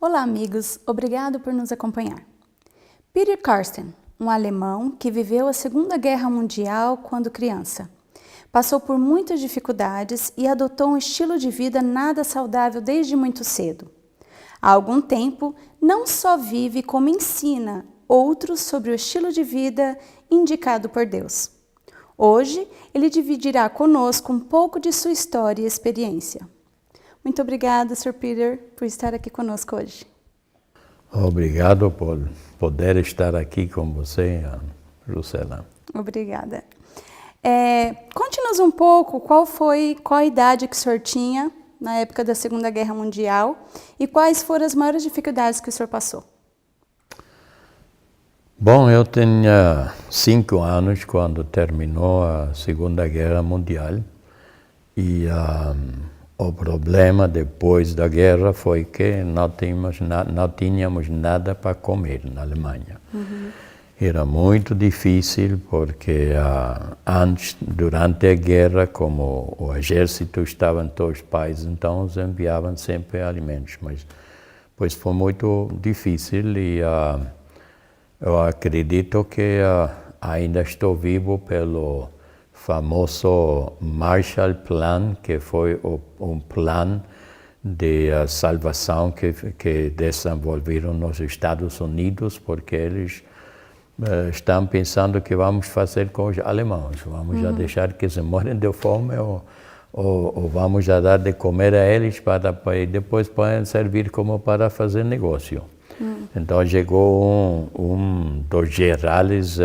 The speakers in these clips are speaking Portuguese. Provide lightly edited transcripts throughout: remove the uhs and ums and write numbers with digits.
Olá, amigos. Obrigado por nos acompanhar. Peter Carsten, um alemão que viveu a Segunda Guerra Mundial quando criança. Passou por muitas dificuldades e adotou um estilo de vida nada saudável desde muito cedo. Há algum tempo, não só vive como ensina outros sobre o estilo de vida indicado por Deus. Hoje, ele dividirá conosco um pouco de sua história e experiência. Muito obrigada, Sr. Peter, por estar aqui conosco hoje. Obrigado por poder estar aqui com você, Lucela. Obrigada. Conte-nos um pouco qual a idade que o senhor tinha na época da Segunda Guerra Mundial e quais foram as maiores dificuldades que o senhor passou. Bom, eu tinha 5 anos quando terminou a Segunda Guerra Mundial e o problema depois da guerra foi que não tínhamos nada para comer na Alemanha. Era muito difícil porque durante a guerra, como o exército estava em todos os países, então eles enviavam sempre alimentos, mas pois foi muito difícil e eu acredito que ainda estou vivo pelo famoso Marshall Plan, que foi um plano de salvação que desenvolveram nos Estados Unidos, porque eles estão pensando que vamos fazer com os alemães, vamos já deixar que se morrem de fome ou vamos já dar de comer a eles para depois podem servir como para fazer negócio. Então chegou um dos generais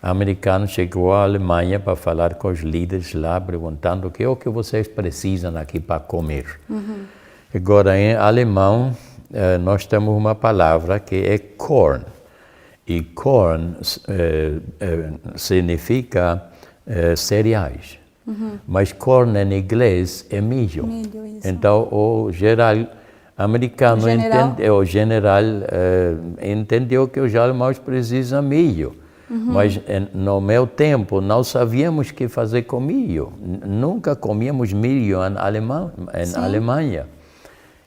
americanos, chegou à Alemanha para falar com os líderes lá, perguntando o que é o que vocês precisam aqui para comer. Agora, em alemão, nós temos uma palavra que é Korn. E Korn significa cereais. Mas Korn em inglês é milho. Milho, isso. Então, o general americano entendeu que os alemães precisam de milho. Mas no meu tempo não sabíamos o que fazer com milho. Nunca comíamos milho em Alemanha.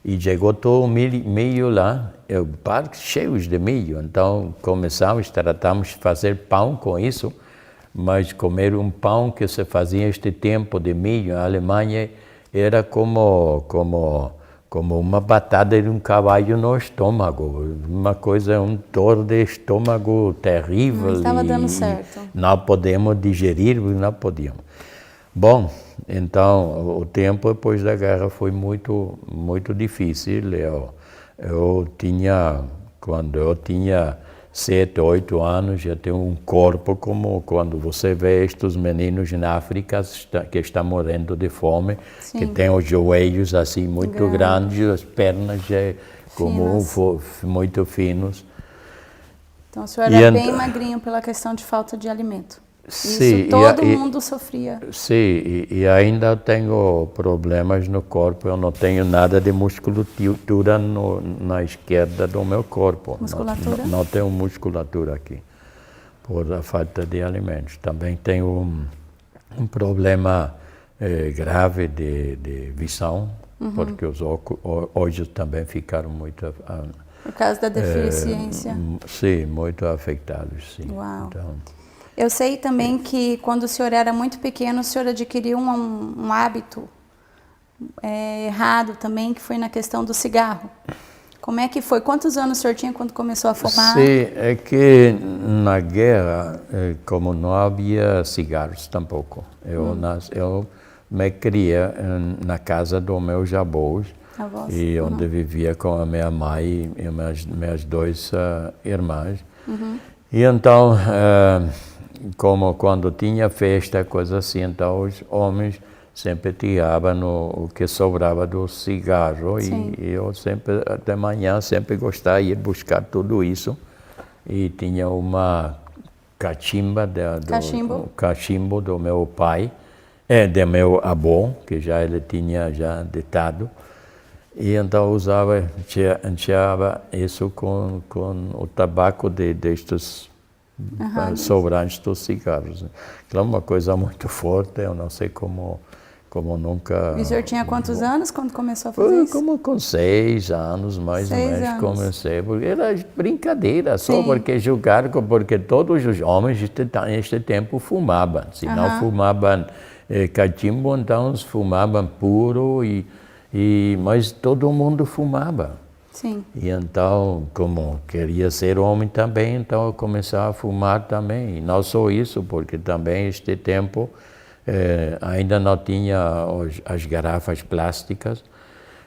E chegou todo o milho lá, parques cheios de milho. Então tratamos de fazer pão com isso, mas comer um pão que se fazia este tempo de milho na Alemanha era como uma batata de um cavalo no estômago, uma coisa, um dor de estômago terrível. Não estava dando certo. Não podemos digerir, não podíamos. Bom, então o tempo depois da guerra foi muito difícil. Quando eu tinha 7, 8 anos, já tinha um corpo como quando você vê estes meninos na África que estão morrendo de fome, sim, que tem os joelhos assim muito grandes, as pernas muito finos. Então o senhor era bem magrinho pela questão de falta de alimento. Sim, isso todo mundo sofria. Sim, e ainda tenho problemas no corpo, eu não tenho nada de musculatura na esquerda do meu corpo. Musculatura? Não tenho musculatura aqui, por a falta de alimentos. Também tenho um problema grave de visão, porque os olhos também ficaram muito... Por causa da deficiência? Sim, muito afetados, sim. Uau. Então, eu sei também que quando o senhor era muito pequeno, o senhor adquiriu um hábito errado também, que foi na questão do cigarro. Como é que foi? Quantos anos o senhor tinha quando começou a fumar? Sim, é que na guerra, como não havia cigarros tampouco, eu me criei na casa dos meus avós, e onde vivia com a minha mãe e minhas 2 irmãs. E então, como quando tinha festa, coisa assim, então os homens sempre tiravam o que sobrava do cigarro. E eu sempre, de manhã, sempre gostava de ir buscar tudo isso. E tinha uma cachimba, cachimbo do meu pai, do meu avô, que já ele tinha já ditado. E então encheava isso com o tabaco destes sobrantes dos cigarros. Então, uma coisa muito forte, eu não sei como como nunca... E o senhor tinha quantos anos quando começou a fazer isso? Como com 6 anos, mais ou 6 menos, anos. comecei. Porque era brincadeira, só Sim. porque jogar, porque todos os homens neste tempo fumavam. Se não fumavam cachimbo, então fumavam puro, mas todo mundo fumava. Sim. E então, como queria ser homem também, então eu comecei a fumar também. E não só isso, porque também este tempo ainda não tinha as garrafas plásticas,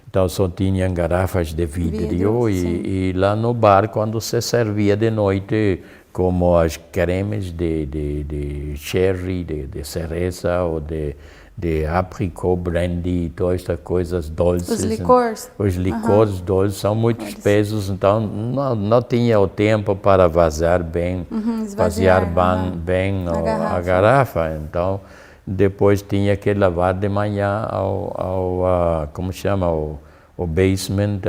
então só tinham garrafas de vidro e lá no bar, quando se servia de noite, como as cremes de cherry, de cereza ou de apricot brandy, todas estas coisas doces. Os licores? Os licores doces são muito espesos, então não tinha o tempo para vazar bem, esvaziar bem a garrafa. Então, depois tinha que lavar de manhã como chama, o basement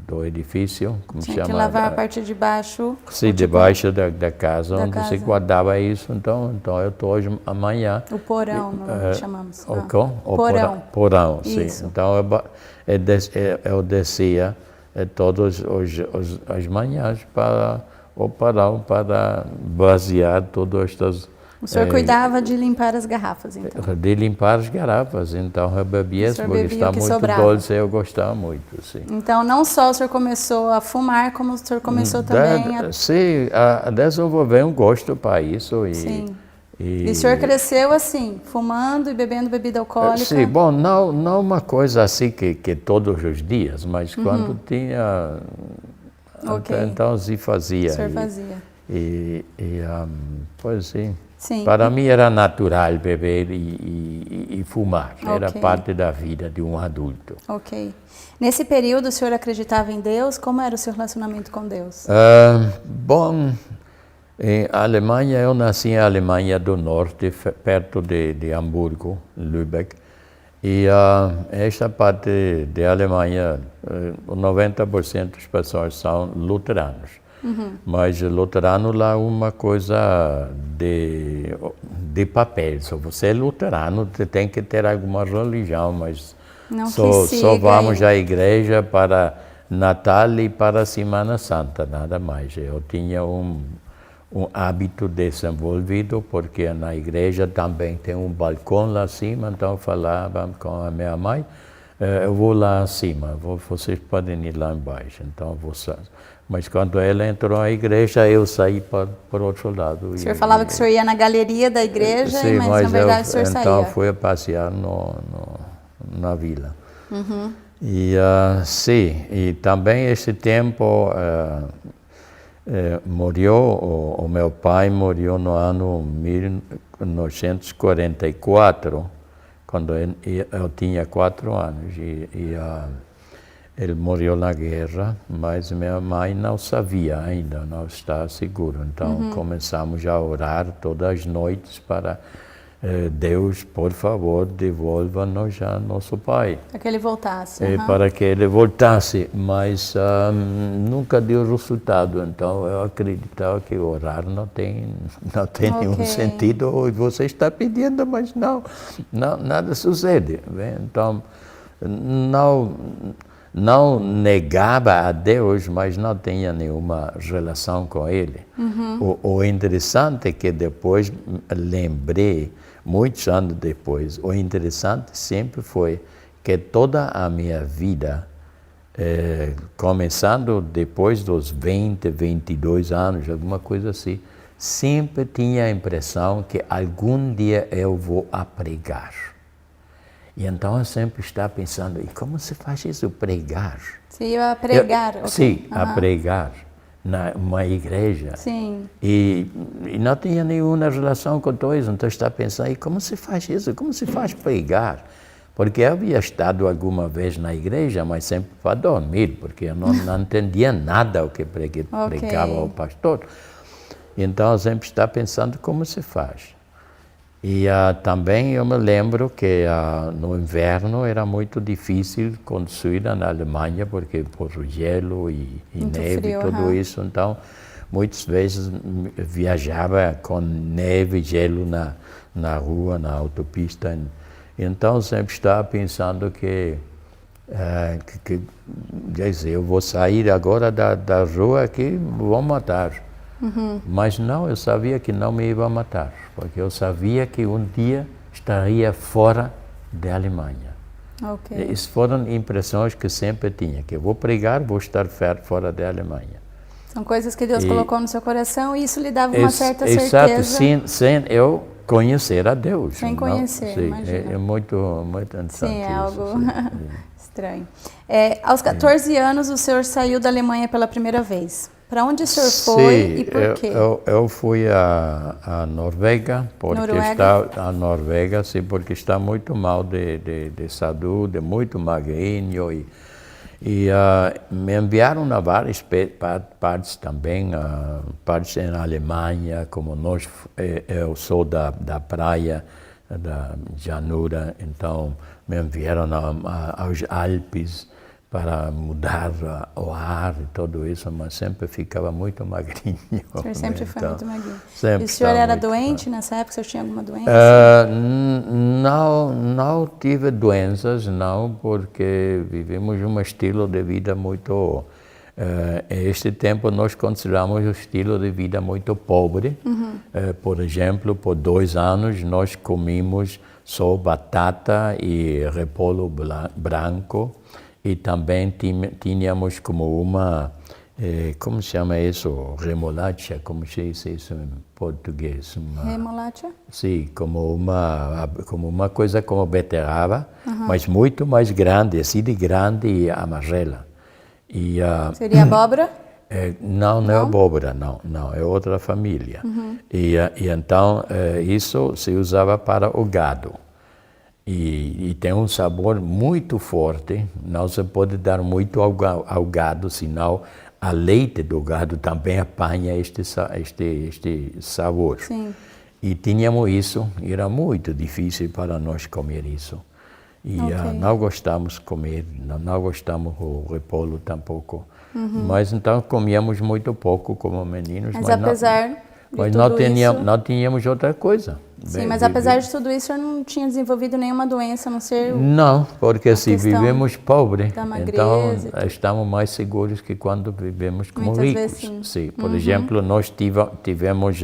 do edifício. Como tinha chama? Que lavar a parte de baixo. Sim, debaixo da casa, onde se guardava isso. Então eu estou hoje amanhã. O porão, nós chamamos. O porão. Porão, isso. sim. Então eu descia todas as manhãs para o porão para vaziar todas estas... O senhor cuidava de limpar as garrafas, então? De limpar as garrafas, então eu bebia, porque está muito sobrava. doce, eu gostava muito, sim. Então, não só o senhor começou a fumar, como o senhor começou também a... Sim, a desenvolver um gosto para isso. Sim. E o senhor cresceu assim, fumando e bebendo bebida alcoólica? Sim, bom, não uma coisa assim que todos os dias, mas quando tinha... Então se fazia. O senhor fazia. Pois sim. Sim. Para mim era natural beber e fumar. Era parte da vida de um adulto. Ok. Nesse período, o senhor acreditava em Deus? Como era o seu relacionamento com Deus? Bom, em Alemanha, eu nasci em Alemanha do Norte, perto de Hamburgo, Lübeck. E esta parte de Alemanha, 90% das pessoas são luteranos. Mas luterano lá é uma coisa de papel. Se você é luterano, você tem que ter alguma religião, mas só vamos à igreja para Natal e para Semana Santa, nada mais. Eu tinha um hábito desenvolvido, porque na igreja também tem um balcão lá acima, então falava com a minha mãe, eu vou lá acima, vocês podem ir lá embaixo. Então, mas quando ela entrou na igreja, eu saí para o outro lado. O senhor falava que o senhor ia na galeria da igreja, sim, mas na verdade o senhor saía. Então fui a passear na vila. Sim, e também esse tempo o meu pai morreu no ano 1944, quando eu tinha 4 anos. Ele morreu na guerra, mas minha mãe não sabia ainda, não está seguro. Então começamos a orar todas as noites para Deus, por favor, devolva-nos a nosso pai. Para que ele voltasse. Para que ele voltasse, mas nunca deu resultado. Então eu acreditava que orar não tem nenhum sentido. Você está pedindo, mas nada sucede. Então não negava a Deus, mas não tinha nenhuma relação com Ele. O interessante é que depois lembrei, muitos anos depois, o interessante sempre foi que toda a minha vida, começando depois dos 20, 22 anos, alguma coisa assim, sempre tinha a impressão que algum dia eu vou a pregar. E então eu sempre estava pensando, e como se faz isso, pregar? Você ia a pregar? Sim, a pregar numa igreja. Sim. E não tinha nenhuma relação com isso, então eu estava pensando, e como se faz isso? Como se faz pregar? Porque eu havia estado alguma vez na igreja, mas sempre para dormir, porque eu não entendia nada o que pregava o pastor. Então eu sempre estava pensando como se faz. E também eu me lembro que no inverno era muito difícil conduzir na Alemanha, porque por gelo e neve e tudo isso. Então, muitas vezes viajava com neve e gelo na rua, na autopista. Então sempre estava pensando quer dizer, eu vou sair agora da rua que vão matar. Mas não, eu sabia que não me iam matar, porque eu sabia que um dia estaria fora da Alemanha. Ok. Essas foram impressões que sempre tinha, que eu vou pregar, vou estar fora da Alemanha. São coisas que Deus colocou no seu coração e isso lhe dava uma certa certeza. certeza. Sem eu conhecer a Deus. Sem conhecer, sim, imagina. é muito interessante. Sim, é isso, algo sim. estranho. Aos 14 anos, o senhor saiu da Alemanha pela primeira vez. Para onde o senhor foi e por quê? Eu fui à Noruega, porque está muito mal de saúde, muito magrinho e me enviaram a várias partes também, partes na Alemanha, como eu sou da praia, da llanura, então me enviaram aos Alpes para mudar o ar e tudo isso, mas sempre ficava muito magrinho. O senhor sempre foi muito magrinho. Sempre E o senhor era muito doente nessa época? O senhor tinha alguma doença? Não tive doenças, não, porque vivemos um estilo de vida muito... este tempo nós consideramos o estilo de vida muito pobre. Por exemplo, por 2 anos nós comíamos só batata e repolho branco. E também tínhamos como uma, como se chama isso? Remolacha, como se diz isso em português? Remolacha? Sim, como uma coisa como beterraba, mas muito mais grande, assim de grande e amarela. Seria abóbora? Não é abóbora, não, é outra família. E então isso se usava para o gado. E tem um sabor muito forte, não se pode dar muito ao gado, senão a leite do gado também apanha este sabor. Sim. E tínhamos isso, e era muito difícil para nós comer isso. E não gostamos de comer, não gostamos do repolho tampouco. Mas então comíamos muito pouco como meninos. Mas apesar de tudo isso... não tínhamos outra coisa. Sim, mas apesar de tudo isso, o senhor não tinha desenvolvido nenhuma doença, a não ser... Não, porque se vivemos pobre, então e estamos mais seguros que quando vivemos como muitas ricos. vezes, sim. Sim. Por exemplo, nós tivemos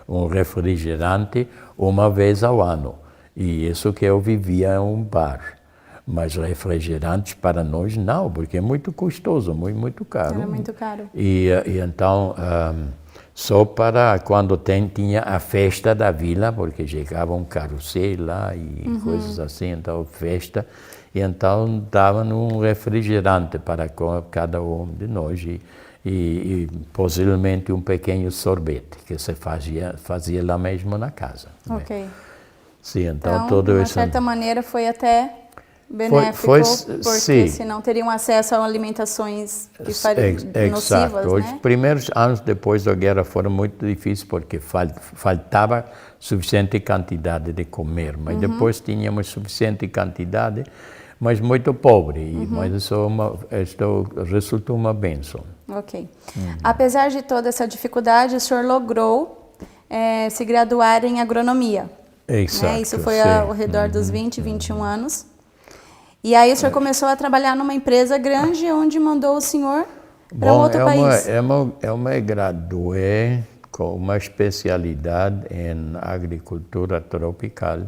um refrigerante uma vez ao ano. E isso que eu vivia em um bar. Mas refrigerantes para nós não, porque é muito custoso, muito caro. Era muito caro. E então... só para quando tinha a festa da vila, porque chegava um carrossel lá e coisas assim, então festa, e então davam um refrigerante para cada um de nós e possivelmente um pequeno sorvete que se fazia lá mesmo na casa. Ok. Né? Sim, então de uma certa maneira foi até benéfico, porque sim. senão teriam acesso a alimentações nocivas, exato. Os né? primeiros anos depois da guerra foram muito difíceis porque faltava suficiente quantidade de comer, mas depois tínhamos suficiente quantidade, mas muito pobre, mas isso resultou uma bênção. Ok. Apesar de toda essa dificuldade, o senhor logrou se graduar em agronomia. Exato. Né? Isso foi ao redor dos 20, 21 anos. E aí o senhor começou a trabalhar numa empresa grande, onde mandou o senhor para outro país. Eu me graduei com uma especialidade em agricultura tropical.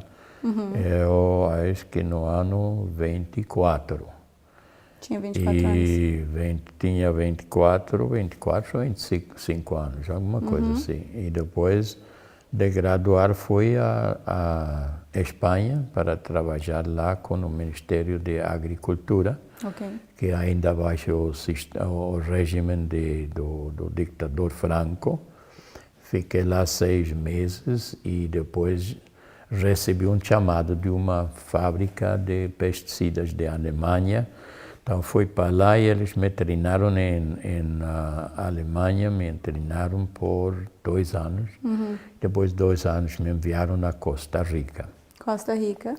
Eu acho que no ano 24. Tinha 24 anos. Tinha 24, 25 anos, alguma coisa assim. E depois de graduar fui à Espanha para trabalhar lá com o Ministério de Agricultura, que ainda baixo o regime do ditador Franco. Fiquei lá 6 meses e depois recebi um chamado de uma fábrica de pesticidas da Alemanha. Então fui para lá e eles me treinaram na Alemanha, me treinaram por 2 anos. Depois de 2 anos me enviaram na Costa Rica. Costa Rica.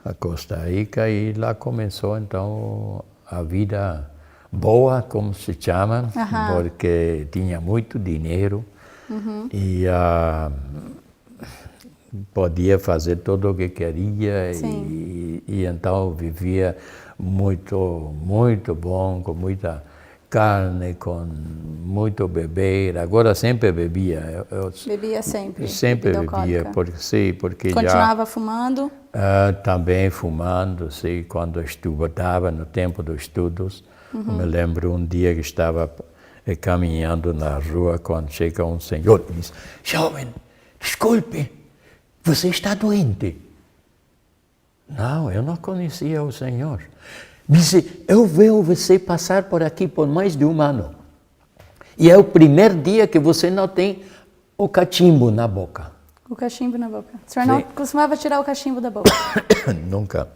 A Costa Rica, e lá começou então a vida boa, como se chama, porque tinha muito dinheiro e podia fazer tudo o que queria Sim. e então vivia muito bom, com muita carne, com muito beber. Agora sempre bebia. Bebia sempre? Sempre Bebida bebia, alcoólica. porque Continuava fumando? também fumando, sim, quando estava no tempo dos estudos. Me lembro um dia que estava caminhando na rua, quando chega um senhor e diz: jovem, desculpe, você está doente? Não, eu não conhecia o senhor. Disse: eu vejo você passar por aqui por mais de 1 ano. E é o primeiro dia que você não tem o cachimbo na boca. O cachimbo na boca. O senhor não costumava tirar o cachimbo da boca? Nunca.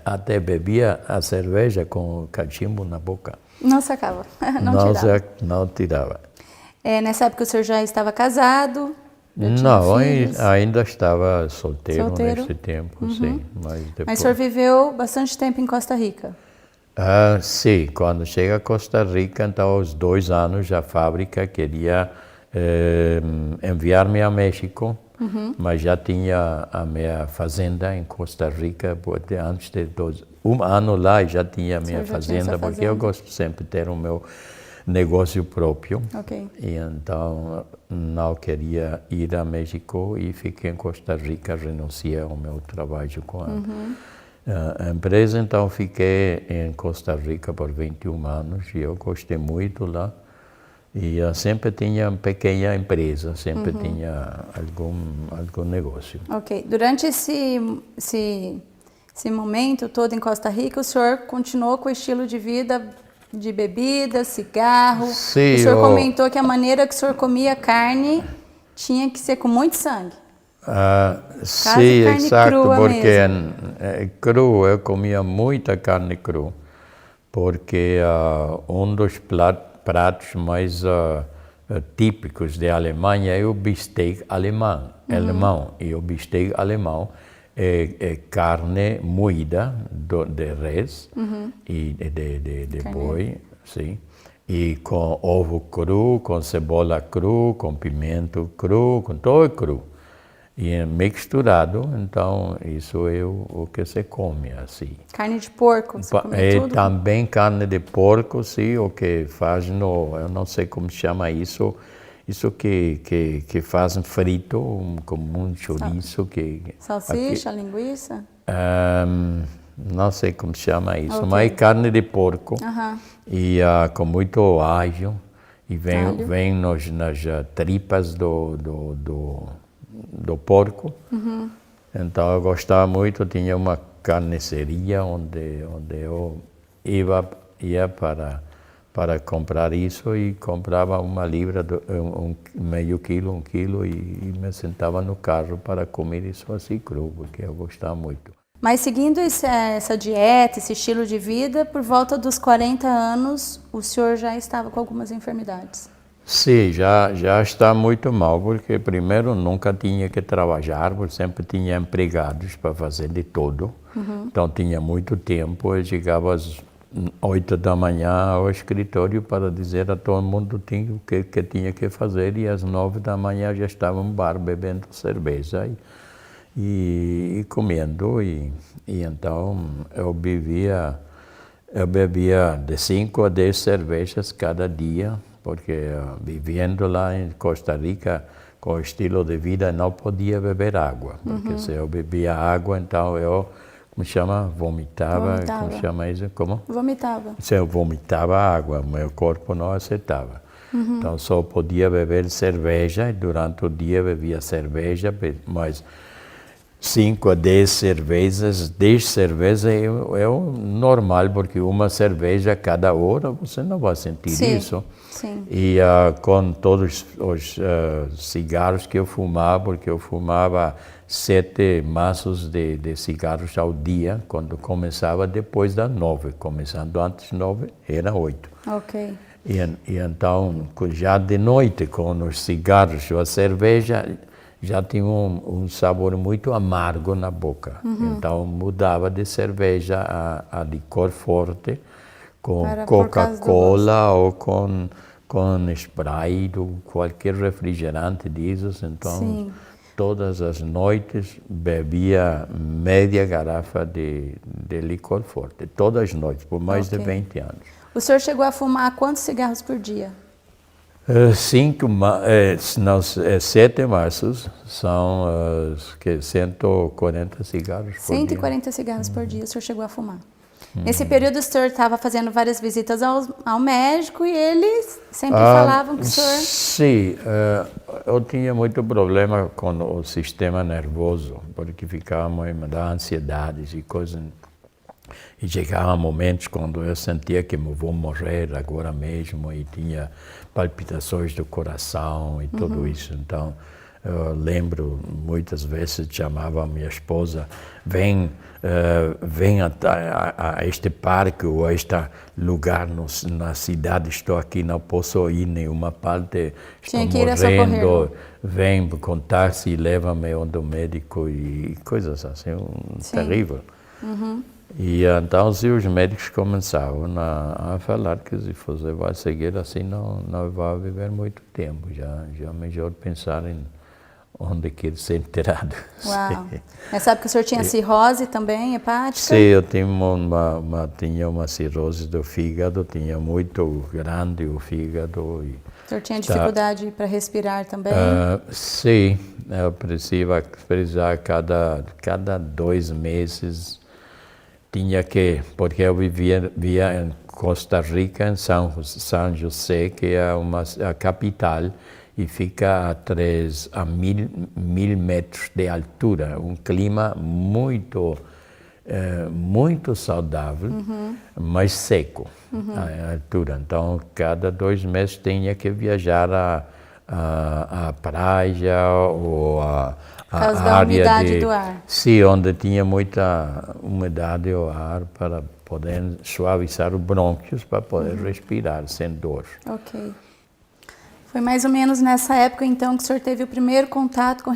Até bebia a cerveja com o cachimbo na boca. Não sacava, não tirava. Não tirava. Nessa época o senhor já estava casado? Já tinha Não, filhos? ainda estava solteiro nesse tempo, sim. Mas depois... Mas o senhor viveu bastante tempo em Costa Rica? Sim, quando chega a Costa Rica, então aos 2 anos a fábrica queria enviar-me a México, mas já tinha a minha fazenda em Costa Rica, antes de 1 ano lá já tinha a minha fazenda, porque eu gosto sempre de ter o meu negócio próprio. Ok. E então não queria ir a México e fiquei em Costa Rica, renunciei ao meu trabalho com a empresa, então fiquei em Costa Rica por 21 anos e eu gostei muito lá. E sempre tinha uma pequena empresa, sempre tinha algum negócio. Ok. Durante esse momento todo em Costa Rica, o senhor continuou com o estilo de vida de bebida, cigarro? Sim, o senhor comentou que a maneira que o senhor comia carne tinha que ser com muito sangue. Sim, carne exato, crua porque mesmo. eu comia muita carne crua, porque um dos pratos mais típicos da Alemanha é o bistec alemão. E o bistec alemão é carne moída de res e de boi, sim. E com ovo cru, com cebola cru, com pimento cru, com todo cru. E misturado, então isso é o que se come assim. Carne de porco, você comia tudo? Também carne de porco, sim, o que faz eu não sei como chama isso que fazem frito, como um chouriço. Salsicha, linguiça? Não sei como chama isso, mas é carne de porco e com muito alho e vem nas tripas do porco. Então eu gostava muito, tinha uma carniceria onde eu ia para comprar isso e comprava 1 libra, meio quilo, 1 quilo e me sentava no carro para comer isso assim cru, porque eu gostava muito. Mas seguindo essa dieta, esse estilo de vida, por volta dos 40 anos, o senhor já estava com algumas enfermidades? Sim, já está muito mal, porque primeiro nunca tinha que trabalhar, porque sempre tinha empregados para fazer de tudo. Então tinha muito tempo, eu chegava às 8 da manhã ao escritório para dizer a todo mundo o que tinha que fazer e às 9 da manhã já estava no bar bebendo cerveja e comendo e então eu bebia de 5 a 10 cervejas cada dia, porque vivendo lá em Costa Rica com o estilo de vida não podia beber água, porque se eu bebia água então eu vomitava. Como chama isso? Como? Vomitava. Se eu vomitava água, meu corpo não aceitava. Então só podia beber cerveja e durante o dia bebia cerveja, mas 5 a 10 cervejas, 10 cervejas é o normal, porque uma cerveja a cada hora você não vai sentir isso. Sim. E com todos os cigarros que eu fumava, porque eu fumava 7 maços de cigarros ao dia, quando começava depois das 9, começando antes das 9 era 8. Ok. E então, já de noite, com os cigarros ou a cerveja, já tinha um sabor muito amargo na boca. Então mudava de cerveja a licor forte, com Coca-Cola ou com Sprite, ou qualquer refrigerante disso. Então, sim. todas as noites bebia meia garrafa de licor forte, todas as noites, por mais de 20 anos. O senhor chegou a fumar quantos cigarros por dia? 7 maços são 140 cigarros por 140 dia. cigarros por dia o senhor chegou a fumar. Nesse período o senhor estava fazendo várias visitas ao médico e eles sempre falavam que o senhor... Sim, eu tinha muito problema com o sistema nervoso, porque ficava muito da ansiedade e coisas. E chegavam momentos quando eu sentia que eu vou morrer agora mesmo e tinha palpitações do coração e tudo isso. Então, eu lembro, muitas vezes chamava a minha esposa, vem a este parque ou a este lugar na cidade, estou aqui, não posso ir em nenhuma parte, estou morrendo, vem com táxi e leva-me onde o médico e coisas assim, terrível. E então se os médicos começavam a falar que se você vai seguir assim não vai viver muito tempo, já é melhor pensar em onde quer ser enterrado. Uau! Mas sabe que o senhor tinha cirrose também, hepática? Sim, eu tinha uma cirrose do fígado, tinha muito grande o fígado. E o senhor tinha dificuldade para respirar também? Sim, eu precisava cada 2 meses. Tinha que, porque eu vivia em Costa Rica, em São José, que é a capital, e fica a 1000 metros de altura, um clima muito saudável, mas seco a altura. Então, cada 2 meses tinha que viajar à praia ou a da umidade do ar. Sim, onde tinha muita umidade do ar para poder suavizar os brônquios, para poder respirar sem dor. Ok. Foi mais ou menos nessa época, então, que o senhor teve o primeiro contato com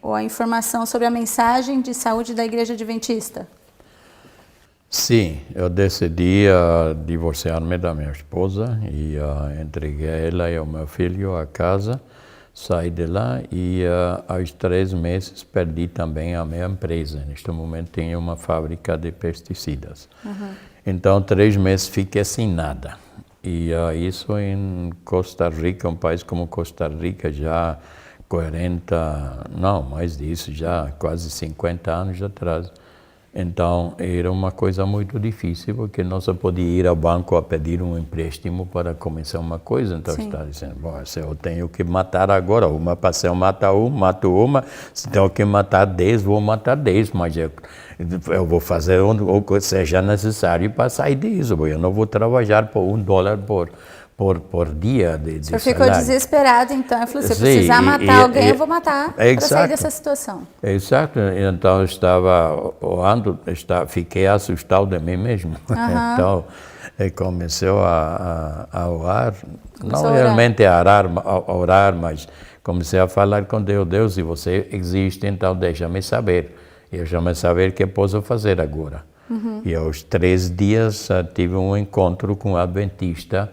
ou a informação sobre a mensagem de saúde da Igreja Adventista? Sim, eu decidi divorciar-me da minha esposa e entreguei ela e o meu filho à casa. Saí de lá e aos 3 meses perdi também a minha empresa. Neste momento tinha uma fábrica de pesticidas. Então 3 meses fiquei sem nada. E isso em Costa Rica, um país como Costa Rica, já 40, não, mais disso, já quase 50 anos atrás. Então, era uma coisa muito difícil, porque não só podia ir ao banco a pedir um empréstimo para começar uma coisa. Então, está dizendo, bom, se eu tenho que matar agora, se eu matar mato uma, se tenho que matar 10, vou matar 10, mas eu vou fazer o que seja necessário para sair disso, eu não vou trabalhar por $1 por dia de salário. O senhor ficou desesperado, então, eu falei, se eu precisar matar alguém, eu vou matar para sair dessa situação. Exato, então eu estava orando, fiquei assustado de mim mesmo. Então, comecei a orar, não realmente a orar, mas comecei a falar com Deus. Deus, se você existe, então deixa-me saber. Deixa-me saber o que posso fazer agora. E aos 3 dias tive um encontro com um adventista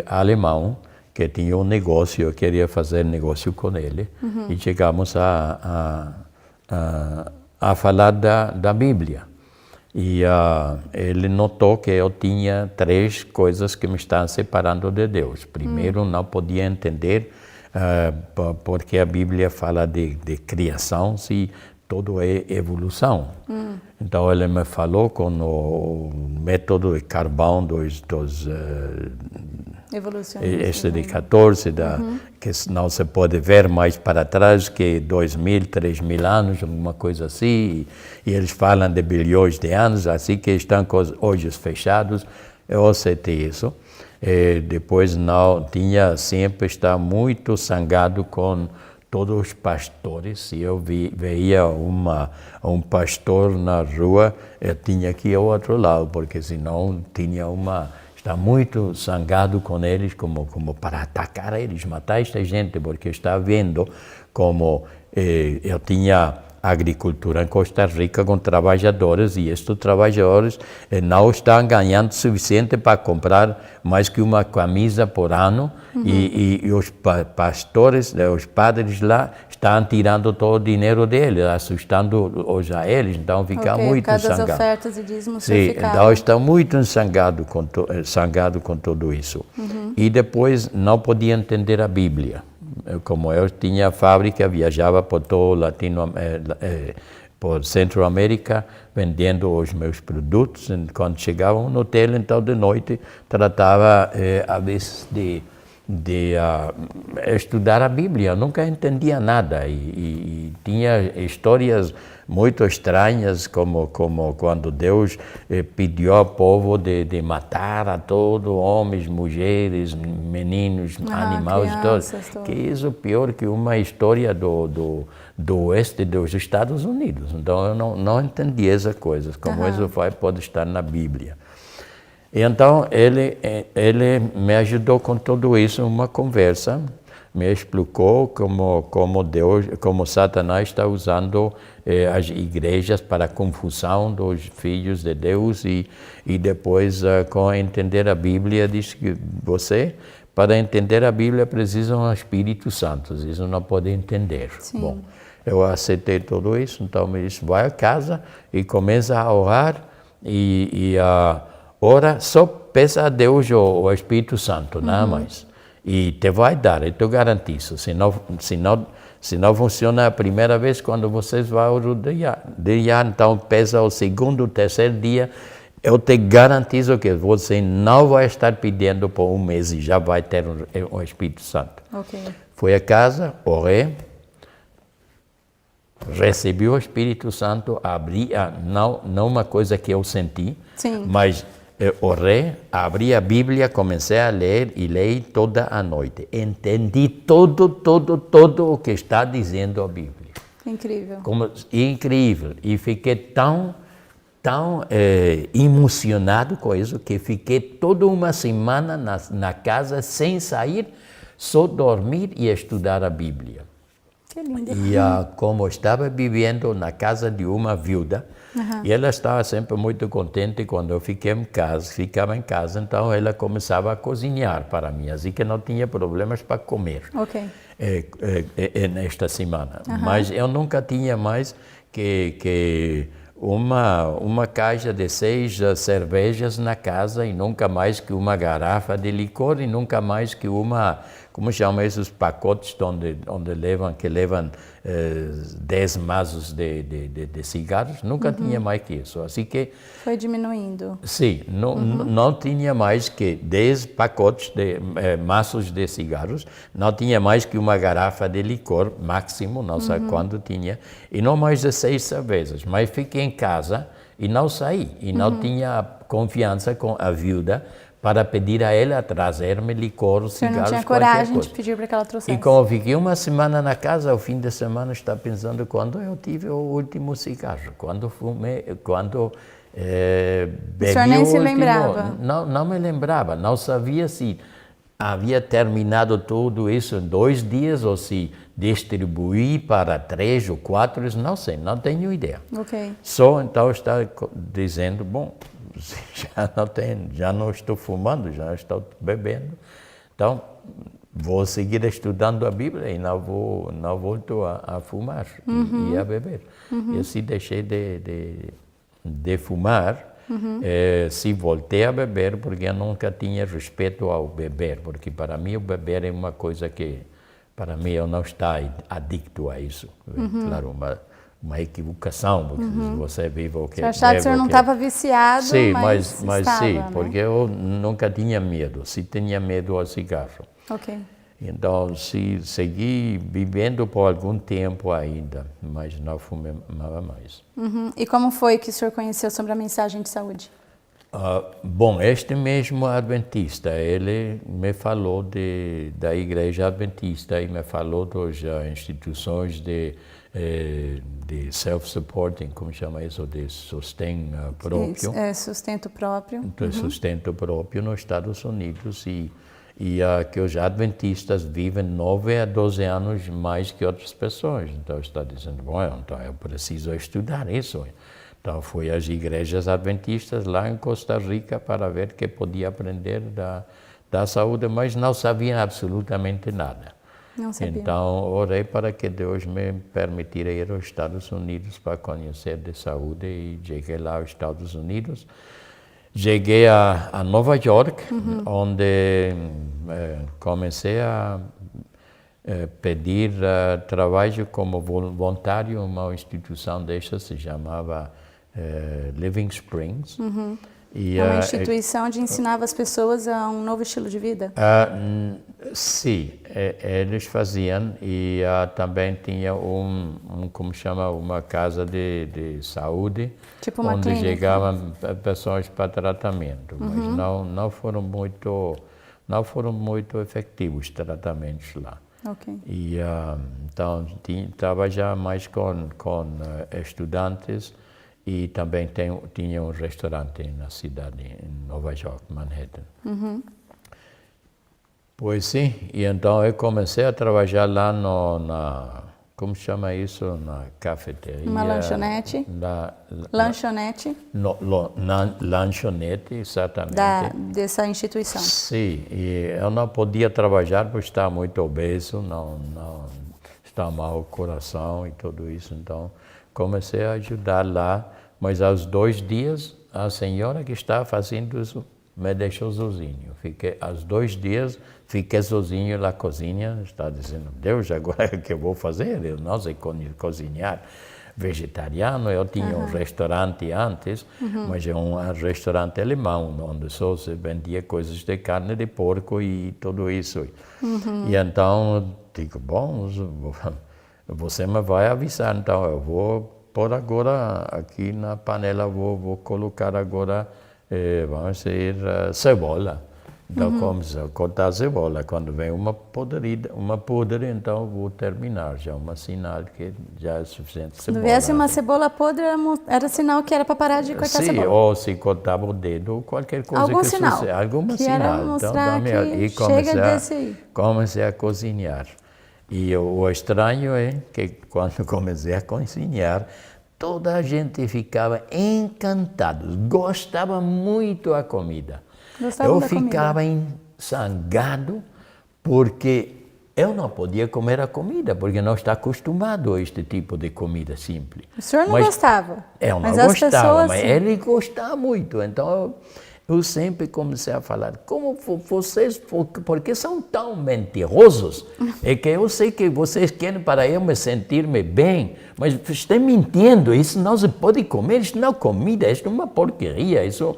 alemão, que tinha um negócio, eu queria fazer negócio com ele, e chegamos a falar da Bíblia. E ele notou que eu tinha 3 coisas que me estavam separando de Deus. Primeiro, não podia entender porque a Bíblia fala de criação, se tudo é evolução. Então ele me falou com o método de carvão este de 14, que não se pode ver mais para trás que 2.000, 3.000 anos, alguma coisa assim, e eles falam de bilhões de anos, assim que estão com os olhos fechados. Eu aceitei isso. Depois não tinha, sempre está muito zangado com todos os pastores. Se eu veia um pastor na rua, eu tinha que ir ao outro lado, porque senão tinha está muito zangado com eles, como para atacar eles, matar esta gente, porque está vendo como eu tinha agricultura em Costa Rica com trabalhadores e estes trabalhadores não estão ganhando o suficiente para comprar mais que uma camisa por ano e os pastores, os padres lá estão tirando todo o dinheiro deles, assustando-os a eles, então fica muito por causa das zangado. ofertas e dízimos Sim, ficaram. então está muito zangado com tudo isso. E depois não podia entender a Bíblia. Como eu tinha fábrica, viajava por todo por Centro-América, vendendo os meus produtos. E quando chegava no hotel, então de noite, tratava, às vezes, de estudar a Bíblia. Eu nunca entendia nada e tinha histórias muito estranhas, como quando Deus pediu ao povo de matar a todos, homens, mulheres, meninos, animais, todos. Que isso é pior que uma história do oeste dos Estados Unidos. Então eu não entendi essas coisas, como isso pode estar na Bíblia. E então ele me ajudou com tudo isso, uma conversa, me explicou como Satanás está usando as igrejas para a confusão dos filhos de Deus e depois com entender a Bíblia diz que para entender a Bíblia precisa um Espírito Santo, isso não pode entender. Sim. Bom, eu aceitei tudo isso, então me disse, vai a casa e começa a orar ora, só peça a Deus o Espírito Santo, nada mais. E te vai dar, eu te garantizo. Se não funciona a primeira vez, quando vocês vão rodear, então peça o segundo, terceiro dia, eu te garantizo que você não vai estar pedindo por um mês e já vai ter o Espírito Santo. Okay. Fui a casa, orei, recebi o Espírito Santo, abri, não uma coisa que eu senti, Sim. mas orei, abri a Bíblia, comecei a ler e leio toda a noite. Entendi todo o que está dizendo a Bíblia. Incrível. Incrível. E fiquei tão emocionado com isso que fiquei toda uma semana na casa sem sair, só dormir e estudar a Bíblia. Que lindo. E como estava vivendo na casa de uma viúva, e ela estava sempre muito contente quando eu ficava em casa, então ela começava a cozinhar para mim, assim que não tinha problemas para comer nesta semana. Mas eu nunca tinha mais que uma caixa de 6 cervejas na casa e nunca mais que uma garrafa de licor e nunca mais que como chamam esses pacotes onde levam 10 maços de cigarros, nunca tinha mais que isso. Assim que foi diminuindo. Sim, não tinha mais que 10 pacotes de maços de cigarros, não tinha mais que uma garrafa de licor, máximo, não sei quando tinha, e não mais de 6 cervejas. Mas fiquei em casa e não saí, e não tinha confiança com a viúva para pedir a ela trazer-me licor, cigarros, não tinha coragem de pedir para que ela trouxesse. E como fiquei uma semana na casa, ao fim de semana, estava pensando quando eu tive o último cigarro, quando fumei, quando bebi o senhor nem o se último. lembrava? Não me lembrava, não sabia se havia terminado tudo isso em 2 dias ou se distribuí para 3 ou 4, não sei, não tenho ideia. Okay. Só então está dizendo, bom, já não estou fumando, já estou bebendo, então vou seguir estudando a Bíblia e não volto a fumar e a beber. E assim deixei de fumar, se voltei a beber porque eu nunca tinha respeito ao beber, porque para mim o beber é uma coisa que, para mim, eu não estou adicto a isso. Claro, uma equivocação, porque você vive o que... Você achava que o senhor não estava viciado, sim, mas estava, sim, né? porque eu nunca tinha medo, se tinha medo ao cigarro. Ok. Então, segui vivendo por algum tempo ainda, mas não fumava mais. E como foi que o senhor conheceu sobre a mensagem de saúde? Bom, este mesmo adventista, ele me falou da igreja adventista e me falou das instituições de self-supporting, como chama isso, de sustento próprio. Sustento próprio. De sustento próprio nos Estados Unidos e e que os adventistas vivem 9 a 12 anos mais que outras pessoas. Então está dizendo, bom, então eu preciso estudar isso. Então fui às igrejas adventistas lá em Costa Rica para ver que podia aprender da saúde, mas não sabia absolutamente nada. Não sabia. Então orei para que Deus me permitisse ir aos Estados Unidos para conhecer de saúde e cheguei lá aos Estados Unidos. Cheguei a Nova York, onde comecei a pedir trabalho como voluntário em uma instituição desta, se chamava Living Springs. E, É uma instituição de ensinava as pessoas a um novo estilo de vida? Sim, eles faziam e também tinha como chama, uma casa de saúde, Tipo uma onde clínica. chegavam pessoas para tratamento, mas não foram muito efetivos os tratamentos lá. Ok. E então estava já mais com estudantes e também tinha um restaurante na cidade, em Nova York, Manhattan. Pois sim, e então eu comecei a trabalhar lá como chama isso, na cafeteria. Uma lanchonete? Lanchonete? Lanchonete, exatamente. Dessa instituição? Sim, e eu não podia trabalhar porque estava muito obeso, não estava mal o coração e tudo isso, então comecei a ajudar lá, mas aos 2 dias a senhora que estava fazendo isso me deixou sozinho. Aos 2 dias fiquei sozinho na cozinha, estava dizendo, Deus, agora o que eu vou fazer? Eu não sei cozinhar vegetariano, eu tinha um restaurante antes, mas é um restaurante alemão, onde só se vendia coisas de carne de porco e tudo isso. E então, digo, bom, você me vai avisar, então eu vou pôr agora aqui na panela, vou colocar agora, vamos dizer, cebola. Então, começo a cortar cebola. Quando vem uma podre, então vou terminar. Já uma sinal que já é suficiente cebola. Se viesse uma cebola podre, era sinal que era para parar de cortar Sim, cebola. ou se cortava o dedo, qualquer coisa Algum que sinal. suceda. Alguma Que sinal. era mostrar que chega desse aí. Comecei a cozinhar. E o estranho é que quando comecei a cozinhar, toda a gente ficava encantada, gostava muito da comida. Eu ficava zangado porque eu não podia comer a comida, porque não está acostumado a este tipo de comida simples. O senhor não gostava? Eu não gostava, mas ele gostava muito. Então eu sempre comecei a falar, como vocês, porque são tão mentirosos? É que eu sei que vocês querem para eu me sentir-me bem, mas estão mentindo, isso não se pode comer, isso não é comida, isso é uma porqueria, isso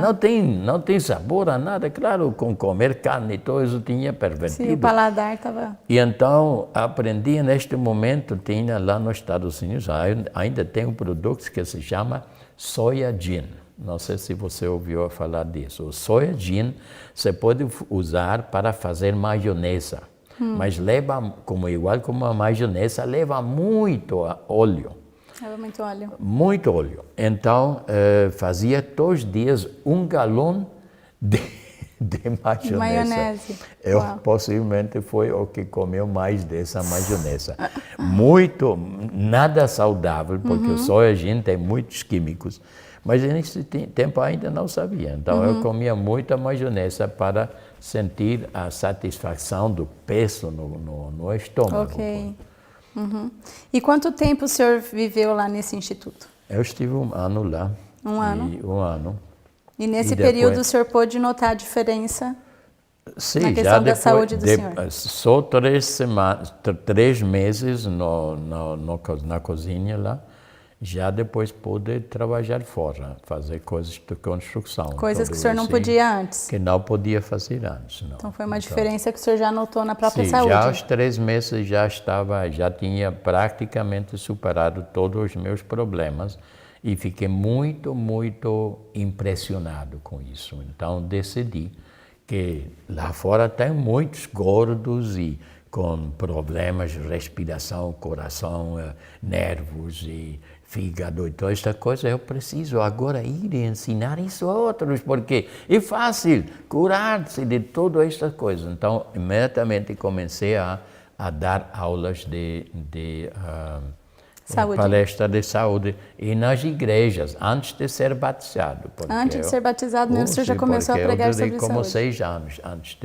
não tem sabor a nada. Claro, com comer carne e tudo isso tinha pervertido. Sim, o paladar estava... E então aprendi neste momento, tinha lá nos Estados Unidos, ainda tem um produto que se chama soya gin. Não sei se você ouviu falar disso. O soya gin se pode usar para fazer maionese, mas leva, igual como a maionese, leva muito óleo. Leva muito óleo. Muito óleo. Então, fazia todos os dias 1 galão de maionese. Eu possivelmente foi o que comeu mais dessa maionese. Nada saudável, porque o soya gin tem muitos químicos. Mas nesse tempo ainda não sabia. Então eu comia muita maionese para sentir a satisfação do peso no estômago. Ok. E quanto tempo o senhor viveu lá nesse instituto? Eu estive 1 ano lá. 1 ano? 1 ano. E nesse período o senhor pôde notar a diferença na questão da saúde do senhor? Só 3 meses na cozinha lá. Já depois pude trabalhar fora, fazer coisas de construção. Coisas que o senhor não podia antes? Que não podia fazer antes, não. Então foi uma diferença que o senhor já notou na própria saúde? Já aos 3 meses já tinha praticamente superado todos os meus problemas e fiquei muito, muito impressionado com isso. Então decidi que lá fora tem muitos gordos e com problemas de respiração, coração, nervos e fígado e toda esta coisa, eu preciso agora ir e ensinar isso a outros, porque é fácil curar-se de todas estas coisas. Então, imediatamente comecei a dar aulas de palestra de saúde e nas igrejas, antes de ser batizado. Antes de ser batizado, você já começou a pregar sobre saúde? Eu como saúde. 6 anos antes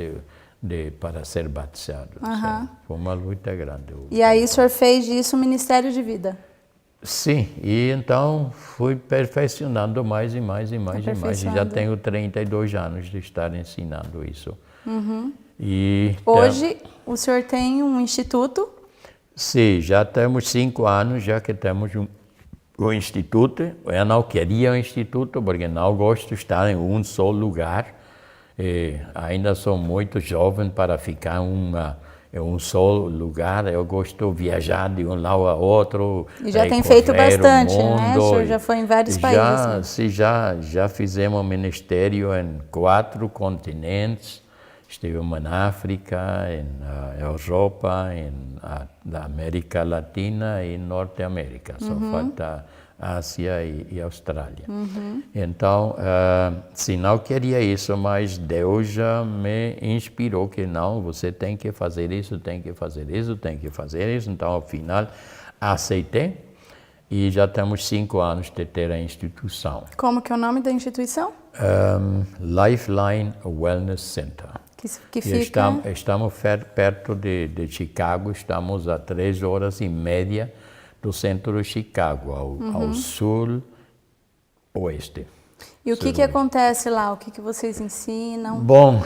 para ser batizado. Foi uma luta grande. E aí o senhor fez disso um ministério de vida? Sim, e então fui perfeccionando mais e mais e mais e mais. E já tenho 32 anos de estar ensinando isso. E hoje o senhor tem um instituto? Sim, já temos 5 anos, já que temos o instituto. Eu não queria o instituto porque não gosto de estar em um só lugar. E ainda sou muito jovem para ficar em um só lugar. Eu gosto de viajar de um lado a outro. E já tem feito bastante, né? O senhor já foi em vários países. Sim, já fizemos ministério em 4 continentes. Estivemos na África, na Europa, na América Latina e Norte América. Só falta Ásia e Austrália. Então, se não queria isso, mas Deus já me inspirou que não, você tem que fazer isso, tem que fazer isso, tem que fazer isso. Então, ao final, aceitei e já temos 5 anos de ter a instituição. Como que é o nome da instituição? Lifeline Wellness Center. Que fica... Estamos perto de Chicago, estamos a 3 horas e meia do centro de Chicago, ao sul-oeste. E o que acontece lá? O que vocês ensinam? Bom,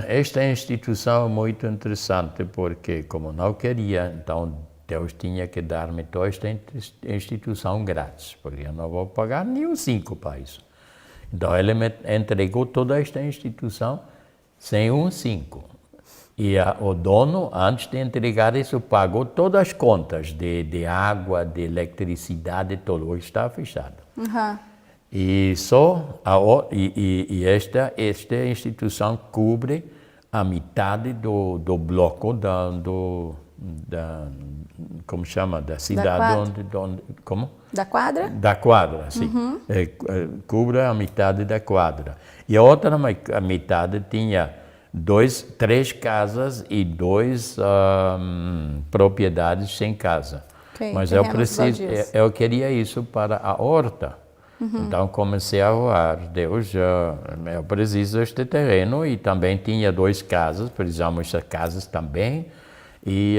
esta instituição é muito interessante porque, como não queria, então Deus tinha que dar-me toda esta instituição grátis, porque eu não vou pagar nem 5 para isso. Então ele me entregou toda esta instituição sem 5. E o dono, antes de entregar isso, pagou todas as contas de água, de eletricidade, tudo está fechado. E só esta instituição cobre a metade do bloco como chama, da cidade como? Da quadra? Da quadra, sim. Cobre a metade da quadra. E a outra metade tinha 3 casas e 2 propriedades sem casa. Mas eu queria isso para a horta. Então comecei a orar, Deus, eu preciso deste terreno, e também tinha 2 casas, precisamos estas casas também, e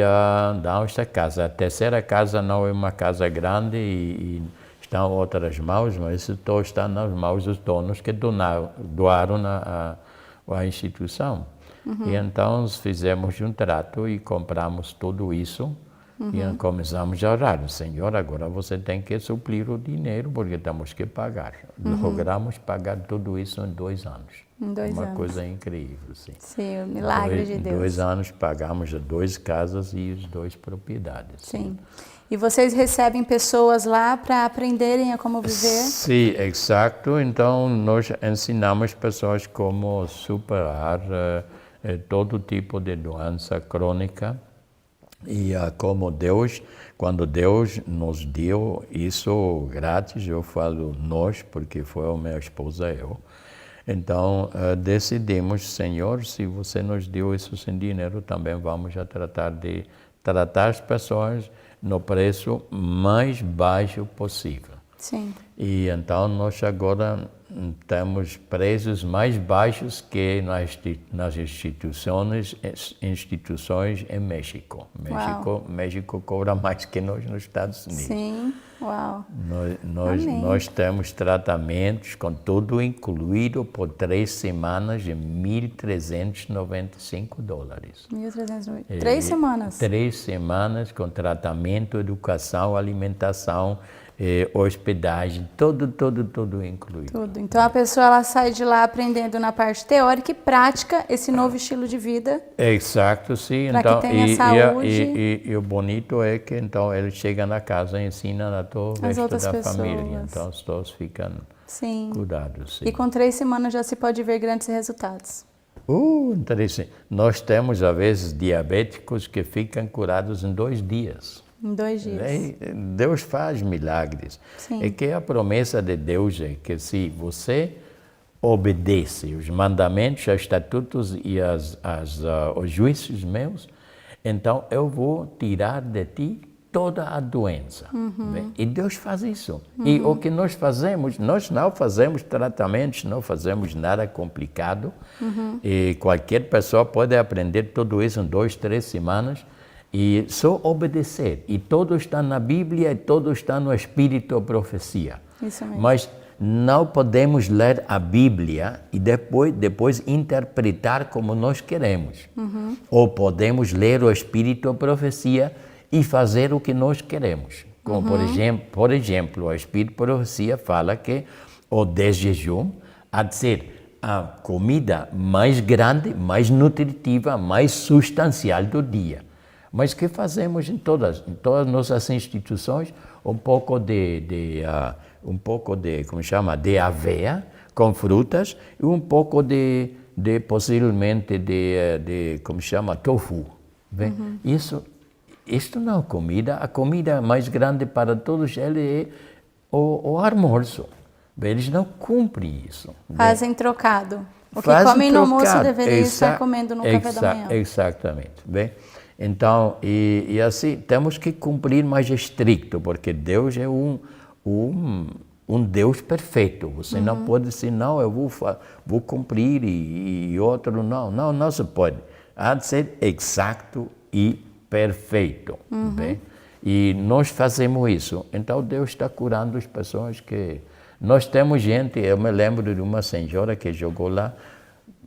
dá esta casa. A terceira casa não é uma casa grande e estão outras mãos, mas isso todo está nas mãos dos donos que doaram a instituição. E então fizemos um trato e compramos tudo isso. E começamos a orar, Senhor, agora você tem que suprir o dinheiro, porque temos que pagar. Logramos pagar tudo isso em 2 anos. Em 2 anos. Uma coisa incrível, sim. Sim, o milagre de Deus. Em 2 anos pagamos 2 casas e as 2 propriedades. Sim. E vocês recebem pessoas lá para aprenderem a como viver? Sim, exato. Então nós ensinamos pessoas como superar todo tipo de doença crônica. E como quando Deus nos deu isso grátis, eu falo nós, porque foi a minha esposa e eu. Então decidimos, Senhor, se você nos deu isso sem dinheiro, também vamos a tratar as pessoas no preço mais baixo possível. Sim. E então nós agora temos preços mais baixos que nas instituições em México. México cobra mais que nós nos Estados Unidos. Sim, uau. Nós temos tratamentos com tudo incluído por 3 semanas de $1.395. 1.395. 3 semanas? 3 semanas com tratamento, educação, alimentação, hospedagem, tudo incluído. Tudo. Então a pessoa ela sai de lá aprendendo na parte teórica e prática esse novo estilo de vida. Exato, sim. Então, que tenha saúde. E o bonito é que então ele chega na casa e ensina a todo o resto da família. Então todos ficam cuidados. Sim. E com 3 semanas já se pode ver grandes resultados. Interessante. Nós temos, às vezes, diabéticos que ficam curados em 2 dias. Em 2 dias. Deus faz milagres. Sim. É que a promessa de Deus é que se você obedece os mandamentos, os estatutos e os juízos meus, então eu vou tirar de ti toda a doença. E Deus faz isso. E o que nós fazemos, nós não fazemos tratamentos, não fazemos nada complicado. E qualquer pessoa pode aprender tudo isso em 2, 3 semanas e só obedecer. E tudo está na Bíblia e tudo está no Espírito, a profecia. Isso mesmo. Mas não podemos ler a Bíblia e depois interpretar como nós queremos. Ou podemos ler o Espírito, a profecia e fazer o que nós queremos. Como, por exemplo, o Espírito de Profecia fala que o jejum há de ser a comida mais grande, mais nutritiva, mais substancial do dia. Mas que fazemos em todas nossas instituições? Um pouco de como chama, de aveia com frutas e um pouco possivelmente de como chama, tofu. Isto não é comida. A comida mais grande para todos eles é o almoço. Eles não cumprem isso. Fazem trocado. O que comem no almoço deveria estar comendo no café da manhã. Exatamente. Bem, então, e assim, temos que cumprir mais estricto, porque Deus é um Deus perfeito. Você não pode dizer, não, eu vou cumprir e outro não. Não se pode. Há de ser exato e perfeito. Bem? E nós fazemos isso. Então Deus está curando as pessoas que... Nós temos gente, eu me lembro de uma senhora que jogou lá,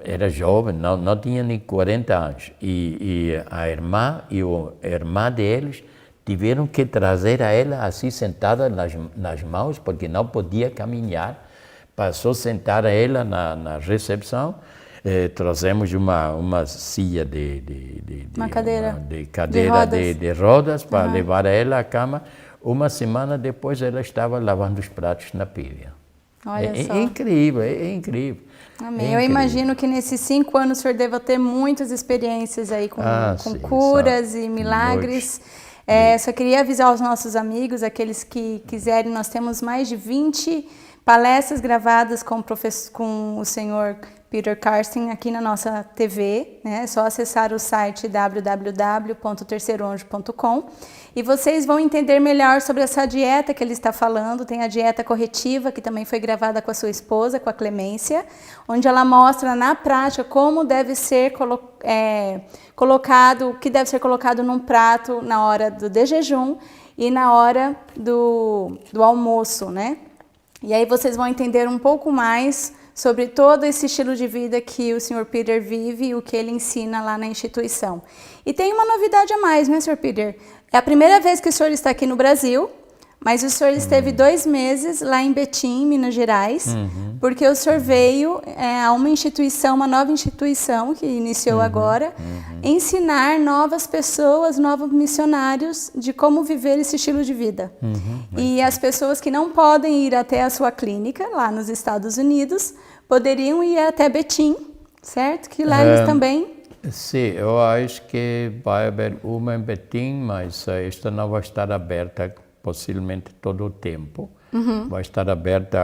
era jovem, não tinha nem 40 anos. E a irmã e a irmã deles tiveram que trazer a ela assim sentada nas mãos, porque não podia caminhar. Passou a sentar a ela na recepção. Trouxemos uma silla uma cadeira de rodas para levar ela à cama. Uma semana depois ela estava lavando os pratos na pia. Olha só. É incrível, é incrível. Amém. Eu imagino que nesses 5 anos o senhor deva ter muitas experiências aí com curas e milagres. Só queria avisar os nossos amigos, aqueles que quiserem, nós temos mais de 20 palestras gravadas com o senhor Peter Karsten aqui na nossa TV, né? É só acessar o site www.terceiroanjo.com e vocês vão entender melhor sobre essa dieta que ele está falando. Tem a dieta corretiva, que também foi gravada com a sua esposa, com a Clemência, onde ela mostra na prática como deve ser colocado, o que deve ser colocado num prato na hora do jejum e na hora do almoço, né? E aí vocês vão entender um pouco mais sobre todo esse estilo de vida que o Sr. Peter vive e o que ele ensina lá na instituição. E tem uma novidade a mais, né, Sr. Peter? É a primeira vez que o senhor está aqui no Brasil, mas o senhor esteve 2 meses lá em Betim, Minas Gerais, porque o senhor veio a uma nova instituição que iniciou agora, ensinar novas pessoas, novos missionários de como viver esse estilo de vida. E as pessoas que não podem ir até a sua clínica, lá nos Estados Unidos, poderiam ir até Betim, certo? Que lá eles também... Sim, eu acho que vai haver uma em Betim, mas esta não vai estar aberta possivelmente todo o tempo. Vai estar aberta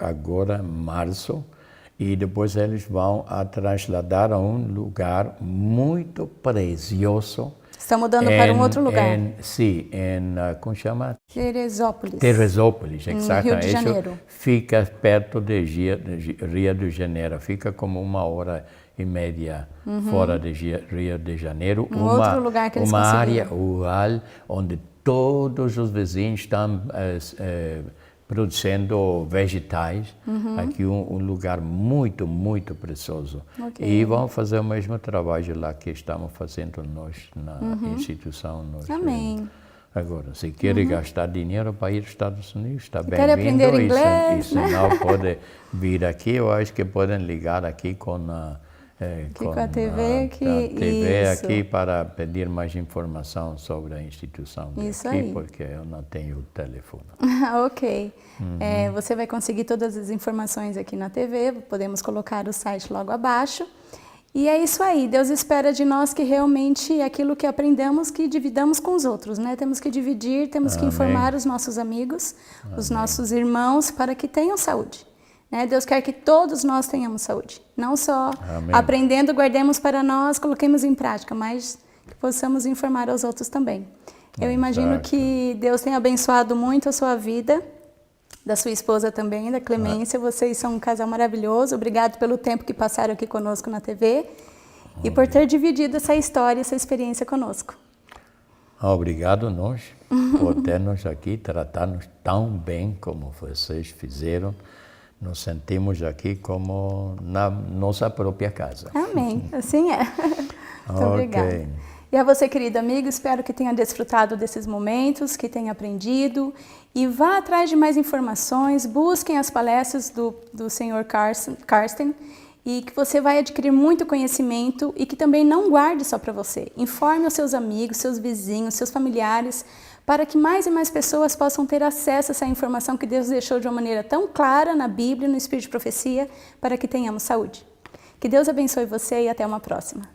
agora em março e depois eles vão trasladar a um lugar muito precioso. Estão mudando para um outro lugar. Sim, como chama? Teresópolis. Teresópolis, exatamente. Rio de Janeiro. Fica perto de Rio de Janeiro, fica como 1h30 fora de Rio de Janeiro. Outro lugar que eles uma conseguiram. área rural onde todos os vizinhos estão produzindo vegetais. Aqui um lugar muito, muito precioso. E vão fazer o mesmo trabalho lá que estamos fazendo nós na instituição. Amém. Agora, se quer gastar dinheiro para ir aos Estados Unidos, está bem-vindo. Quer aprender inglês, e se não pode vir aqui, eu acho que podem ligar aqui com a TV, TV isso. aqui para pedir mais informação sobre a instituição Isso aqui, aí. porque eu não tenho o telefone. Ok. Você vai conseguir todas as informações aqui na TV, podemos colocar o site logo abaixo. E é isso aí, Deus espera de nós que realmente aquilo que aprendamos, que dividamos com os outros, né? Temos que dividir, temos que informar os nossos amigos, os nossos irmãos, para que tenham saúde. Né? Deus quer que todos nós tenhamos saúde, não só aprendendo, guardemos para nós, coloquemos em prática, mas que possamos informar aos outros também. Eu imagino que Deus tenha abençoado muito a sua vida, da sua esposa também, da Clemência. Vocês são um casal maravilhoso. Obrigado pelo tempo que passaram aqui conosco na TV e por ter dividido essa história, essa experiência conosco. Obrigado nós por ter-nos aqui, tratar-nos tão bem como vocês fizeram. Nos sentimos aqui como na nossa própria casa. Amém. Assim é. Muito obrigada. E a você, querido amigo, espero que tenha desfrutado desses momentos, que tenha aprendido e vá atrás de mais informações, busquem as palestras do Sr. Karsten e que você vai adquirir muito conhecimento e que também não guarde só para você. Informe os seus amigos, seus vizinhos, seus familiares, para que mais e mais pessoas possam ter acesso a essa informação que Deus deixou de uma maneira tão clara na Bíblia, no Espírito de Profecia, para que tenhamos saúde. Que Deus abençoe você e até uma próxima.